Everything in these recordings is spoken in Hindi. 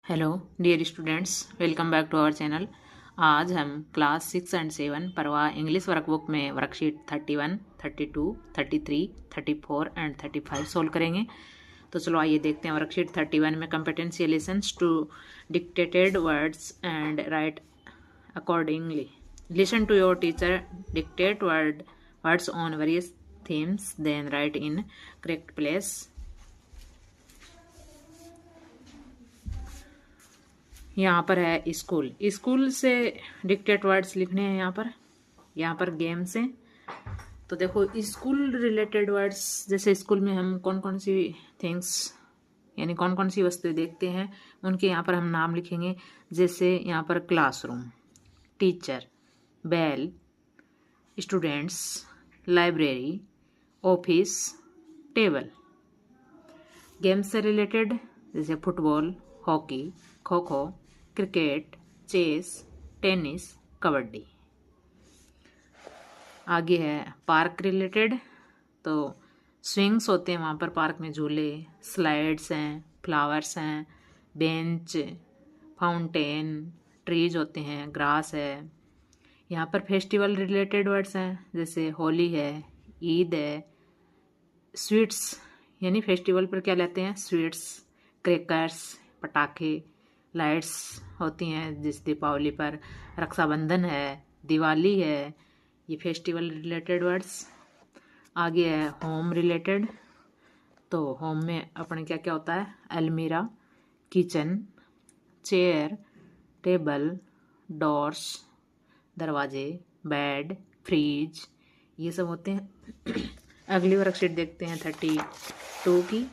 Hello dear students, welcome back to our channel. आज हम क्लास 6 एंड 7 परवा इंग्लिश वर्कबुक में वर्कशीट 31, 32, 33, 34 एंड 35 सोल्व करेंगे। तो चलो आइए देखते हैं। वर्कशीट 31 में competency listens to dictated words and write accordingly. Listen to your teacher dictate words on various themes, then write in correct place. यहाँ पर है स्कूल। स्कूल से डिक्टेट वर्ड्स लिखने हैं। यहाँ पर गेम्स हैं। तो देखो स्कूल रिलेटेड वर्ड्स, जैसे स्कूल में हम कौन कौन सी थिंग्स यानी कौन कौन सी वस्तुएं देखते हैं उनके यहाँ पर हम नाम लिखेंगे। जैसे यहाँ पर classroom, teacher, bell, students, library, office, table. Games से रिलेटेड जैसे football, hockey, kho kho, cricket, chess, tennis, kabaddi. आगे है पार्क रिलेटेड। तो स्विंग्स होते हैं वहाँ पर पार्क में, झूले, स्लाइड्स हैं, फ्लावर्स हैं, बेंच, फाउंटेन, ट्रीज होते हैं, ग्रास है। यहाँ पर फेस्टिवल रिलेटेड वर्ड्स हैं जैसे होली है, ईद है, स्वीट्स यानी फेस्टिवल पर क्या लेते हैं, स्वीट्स, क्रैकर्स, पटाखे, लाइट्स होती हैं जिस दीपावली पर, रक्षाबंधन है, दिवाली है। ये फेस्टिवल रिलेटेड वर्ड्स। आगे है होम रिलेटेड। तो होम में अपने क्या क्या होता है, अलमीरा, किचन, चेयर, टेबल, डोर्स, दरवाजे, बेड, फ्रिज, ये सब होते हैं। अगली वर्कशीट देखते हैं 32 की।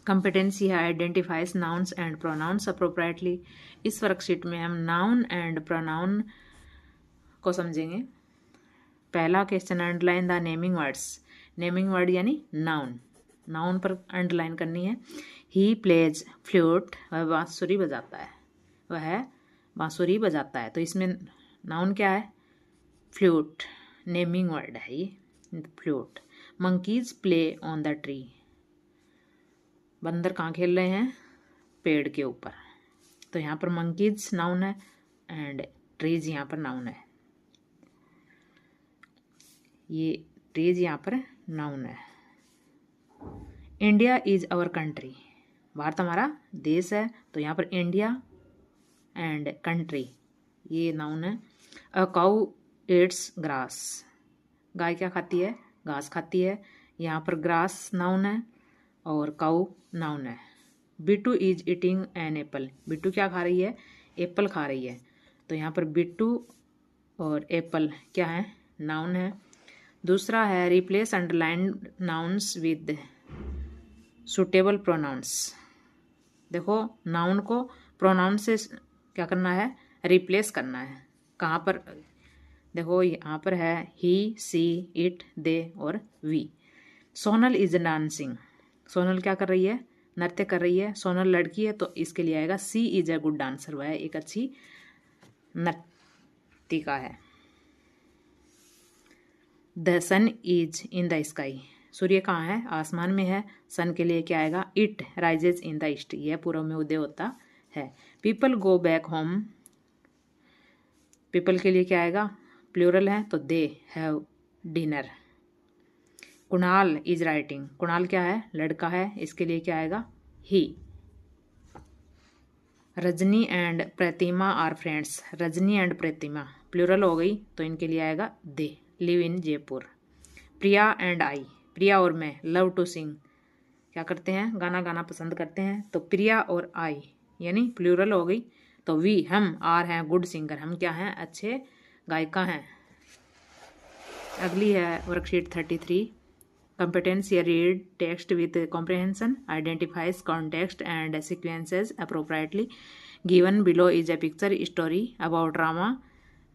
कंपिटेंसी है identifies nouns and pronouns appropriately. इस वर्कशीट में हम नाउन एंड प्रोनाउन को समझेंगे। पहला question, underline the naming words. Naming word यानी नाउन, नाउन पर अंडरलाइन करनी है। ही प्लेज फ्लूट, वह बांसुरी बजाता है, वह बांसुरी बजाता है। तो इसमें नाउन क्या है, फ्लूट, नेमिंग वर्ड है ये, flute. Monkeys play on the tree, बंदर कहाँ खेल रहे हैं, पेड़ के ऊपर। तो यहाँ पर मंकीज नाउन है एंड ट्रीज यहाँ पर नाउन है। ये ट्रीज यहाँ पर नाउन है। India is our country, Bharat हमारा देश है। तो यहाँ पर इंडिया एंड कंट्री ये नाउन है। अ काउ ईट्स ग्रास, गाय क्या खाती है, घास खाती है। यहाँ पर ग्रास नाउन है और काउ नाउन है। Bittu is eating an apple, Bittu क्या खा रही है, एप्पल खा रही है। तो यहाँ पर बिट्टू और एप्पल क्या है, नाउन है। दूसरा है replace underlined nouns with suitable pronouns. देखो नाउन को प्रोनाउन से क्या करना है, रिप्लेस करना है। कहाँ पर, देखो यहाँ पर है ही, सी, इट, दे और we. Sonal is dancing, Sonal क्या कर रही है, नृत्य कर रही है। सोनल लड़की है तो इसके लिए आएगा she is a good dancer, वह एक अच्छी नर्तिका है। The sun is in the sky, सूर्य कहाँ है, आसमान में है। सन के लिए क्या आएगा, it rises in the east, यह पूर्व में उदय होता है। People go back home, people के लिए क्या आएगा, प्लूरल है तो they have dinner. Kunal is writing, Kunal क्या है, लड़का है, इसके लिए क्या आएगा, he. Rajni and Pratima are friends, Rajni and Pratima plural हो गई तो इनके लिए आएगा they, live in Jaipur. Priya and I, Priya और मैं, लव टू सिंग, क्या करते हैं, गाना गाना पसंद करते हैं। तो प्रिया और आई यानी प्लूरल हो गई। तो वी हम, आर हैं गुड सिंगर, हम क्या हैं, अच्छे गायिका हैं। अगली है worksheet 33। Competency read text with comprehension, identifies context and sequences appropriately. Given below is a picture story about drama,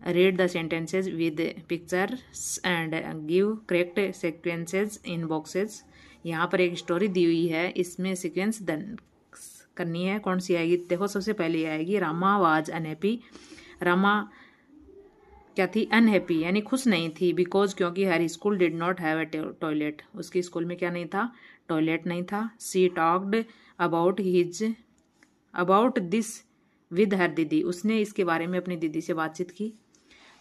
read the sentences with pictures and give correct sequences in boxes. यहाँ पर एक स्टोरी दी हुई है, इसमें सीक्वेंस करनी है। कौन सी आएगी, देखो सबसे पहले आएगी रामा वाज अनहैप्पी। रामा क्या थी, अनहैप्पी यानी खुश नहीं थी। बिकॉज क्योंकि her school did not have a toilet, उसकी स्कूल में क्या नहीं था, टॉयलेट नहीं था। She talked about his about this with her didi, उसने इसके बारे में अपनी दीदी से बातचीत की।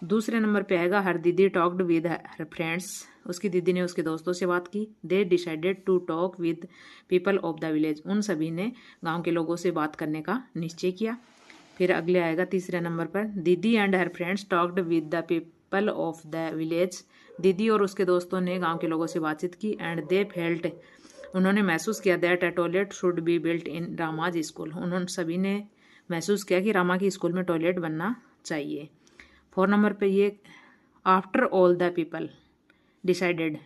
दूसरे नंबर पे आएगा हर दीदी टॉक्ड विद हर फ्रेंड्स, उसकी दीदी ने उसके दोस्तों से बात की। They decided to talk with people of the village, उन सभी ने गांव के लोगों से बात करने का निश्चय किया। फिर अगले आएगा तीसरे नंबर पर दीदी and her friends talked with the people of the village, दीदी और उसके दोस्तों ने गांव के लोगों से बातचीत की। एंड दे फेल्ट, उन्होंने महसूस किया that a toilet should be built in Rama's school, उन्होंने सभी ने महसूस किया कि रामा की स्कूल में टॉयलेट बनना चाहिए। 4 नंबर पे ये after all the people decided,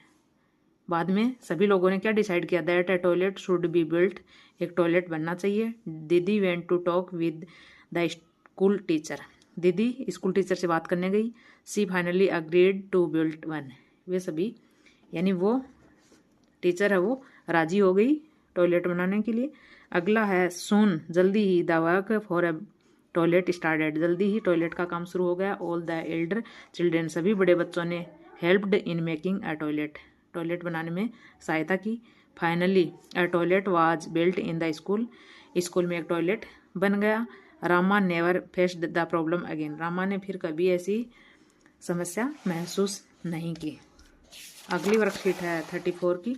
बाद में सभी लोगों ने क्या डिसाइड किया, that a toilet should be built, एक टॉयलेट बनना चाहिए। Didi went to talk with the school teacher, दीदी स्कूल टीचर से बात करने गई। She finally agreed to built one, वे सभी यानी वो टीचर है वो राजी हो गई टॉयलेट बनाने के लिए। अगला है सून, जल्दी ही, the work for a toilet started, जल्दी ही टॉयलेट का काम शुरू हो गया। ऑल द एल्डर चिल्ड्रेन, सभी बड़े बच्चों ने helped in making a toilet, toilet बनाने में सहायता की। Finally a toilet was built in the school, school में एक टॉयलेट बन गया। Rama never faced the problem again, Rama ने फिर कभी ऐसी समस्या महसूस नहीं की। अगली वर्कशीट है 34 की।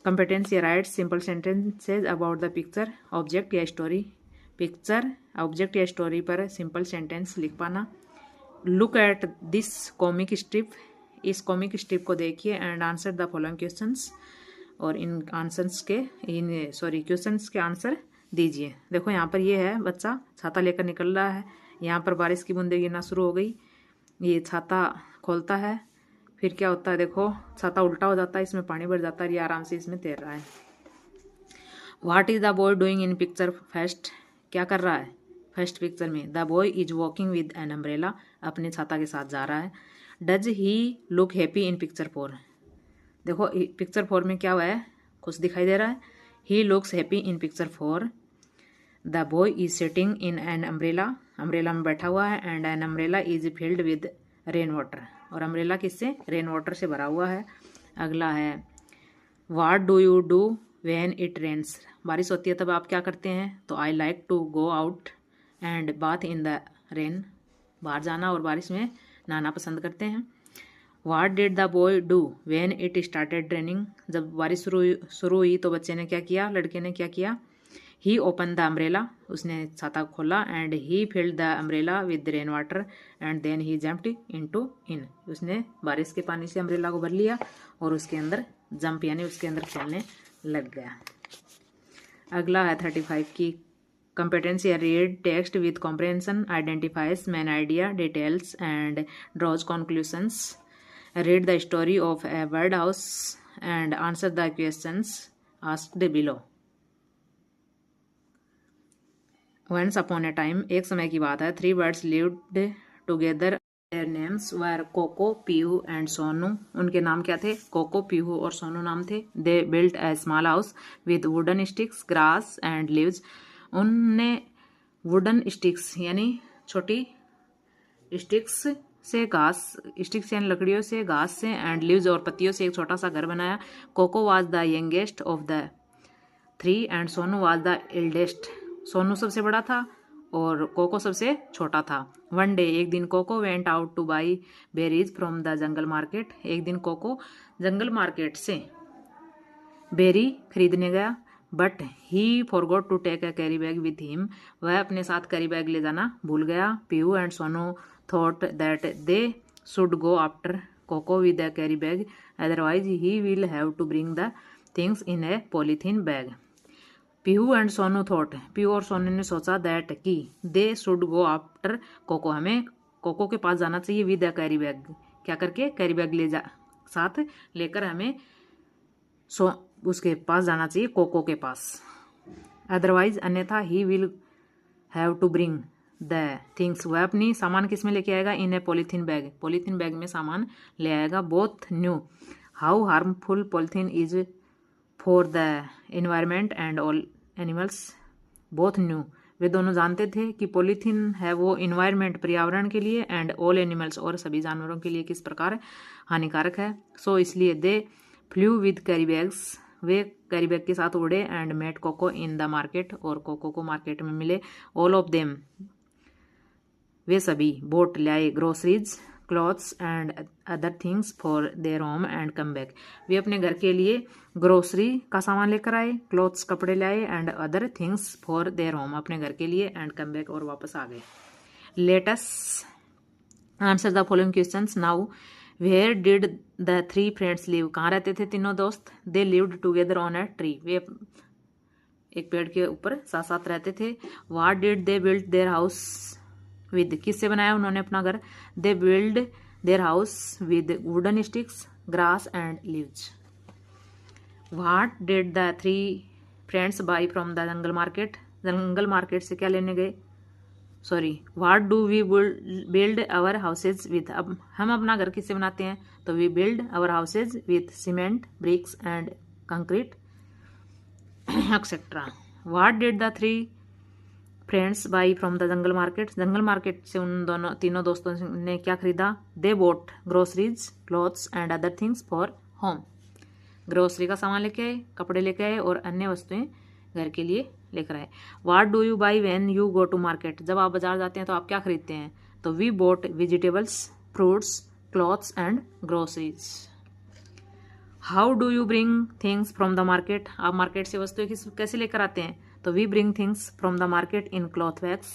Competency write simple sentences about the picture, object या स्टोरी, पिक्चर ऑब्जेक्ट या स्टोरी पर सिंपल सेंटेंस लिख पाना। Look at this comic strip, इस कॉमिक स्ट्रिप को देखिए and answer the following questions, और इन क्वेश्चंस के आंसर दीजिए। देखो यहाँ पर ये है बच्चा छाता लेकर निकल रहा है, यहाँ पर बारिश की बूंदें गिरना शुरू हो गई, ये छाता खोलता है, फिर क्या होता है देखो छाता उल्टा हो जाता है, इसमें पानी भर जाता है, ये आराम से इसमें तैर रहा है। What is the boy doing in picture first, क्या कर रहा है फर्स्ट पिक्चर में। The boy is walking with an umbrella, अपने छाता के साथ जा रहा है। Does he look happy in picture 4, देखो पिक्चर 4 में क्या हुआ है, खुश दिखाई दे रहा है। He looks happy in picture 4। The boy is sitting in an umbrella, umbrella में बैठा हुआ है। And an umbrella is filled with rain water, और अम्ब्रेला किससे, रेन वाटर से भरा हुआ है। अगला है what do you do when it rains, बारिश होती है तब आप क्या करते हैं, तो I like to go out and bath in the rain, बाहर जाना और बारिश में नहाना पसंद करते हैं। What did the boy do when it started raining, जब बारिश शुरू हुई तो बच्चे ने क्या किया, लड़के ने क्या किया। ही ओपन द अम्ब्रेला, उसने छाता खोला। And he filled the umbrella with rain water and then he jumped into in, उसने बारिश के पानी से अम्ब्रेला को भर लिया और उसके अंदर जंप यानी उसके अंदर खेलने लग गया। अगला है 35 की competency, read text with comprehension, identifies main idea details and draws conclusions, read the story of a bird house and answer the questions asked below. Once upon a time, एक समय की बात है, 3 birds lived together, their names were Koko Pihu and Sonu, उनके नाम क्या थे, कोको पीहू और सोनू नाम थे। They built A small house with wooden sticks grass and leaves, उनने वुडन स्टिक्स यानी छोटी स्टिक्स से घास, स्टिक्स यानी लकड़ियों से, घास से, एंड लीव्स और पत्तियों से एक छोटा सा घर बनाया। Koko was the youngest of the 3 and Sonu was the eldest, Sonu सबसे बड़ा था और कोको सबसे छोटा था। वन डे, एक दिन Koko went out to buy berries from the jungle market, एक दिन कोको जंगल मार्केट से बेरी खरीदने गया। But he forgot to take a carry bag with him, वह अपने साथ कैरी बैग ले जाना भूल गया। Pihu and Sonu thought that they should go after Koko with a carry bag, otherwise he will have to bring the things in a polythene bag. Pihu and Sonu thought, Pihu और सोनू ने सोचा दैट कि they should go after Koko, हमें कोको के पास जाना चाहिए विद अ कैरी बैग, क्या करके कैरी बैग ले जा साथ लेकर हमें उसके पास जाना चाहिए कोको के पास। अदरवाइज अन्यथा he will have to bring the things, वह अपनी सामान किस में लेके आएगा, in a polythene bag, polythene bag में सामान ले आएगा। Both knew how harmful polythene is for the environment and all animals, both knew, वे दोनों जानते थे कि पॉलीथीन है वो इन्वायरमेंट पर्यावरण के लिए, एंड ऑल एनिमल्स और सभी जानवरों के लिए किस प्रकार हानिकारक है। सो इसलिए they flew with carry bags, वे कैरी बैग के साथ उड़े and met Koko in the market, और कोको को मार्केट में मिले। ऑल ऑफ देम, वे सभी, बोट, लाए groceries, clothes and other things for their home and come back, वे अपने घर के लिए ग्रोसरी का सामान लेकर आए, क्लॉथ्स कपड़े लाए, and other things for their home अपने घर के लिए, एंड कम बैक और वापस आ गए। Let us answer the following questions now. Where did the three friends live, कहाँ रहते थे तीनों दोस्त? They lived together on a tree, वे एक पेड़ के ऊपर साथ साथ रहते थे। What did they build their house with, किससे बनाया उन्होंने अपना घर? They build their house with wooden sticks, grass and leaves. What did the three friends buy from the jungle market, jungle market से क्या लेने गए? Sorry, what do we build our houses with, अब हम अपना घर किससे बनाते हैं? तो we build our houses with cement, bricks and concrete etcetera. What did the three friends buy from the jungle market, jungle market से उन दोनों तीनों दोस्तों ने क्या खरीदा? They bought groceries, clothes and other things for home, grocery का सामान लेके आए, कपड़े लेके आए और अन्य वस्तुएं घर के लिए लेकर आए। What do you buy when you go to market, जब आप बाजार जाते हैं तो आप क्या खरीदते हैं? तो we bought vegetables, fruits, clothes and groceries. How do you bring things from the market, आप मार्केट से वस्तुएं कैसे लेकर आते हैं? तो we bring things from the market in cloth bags,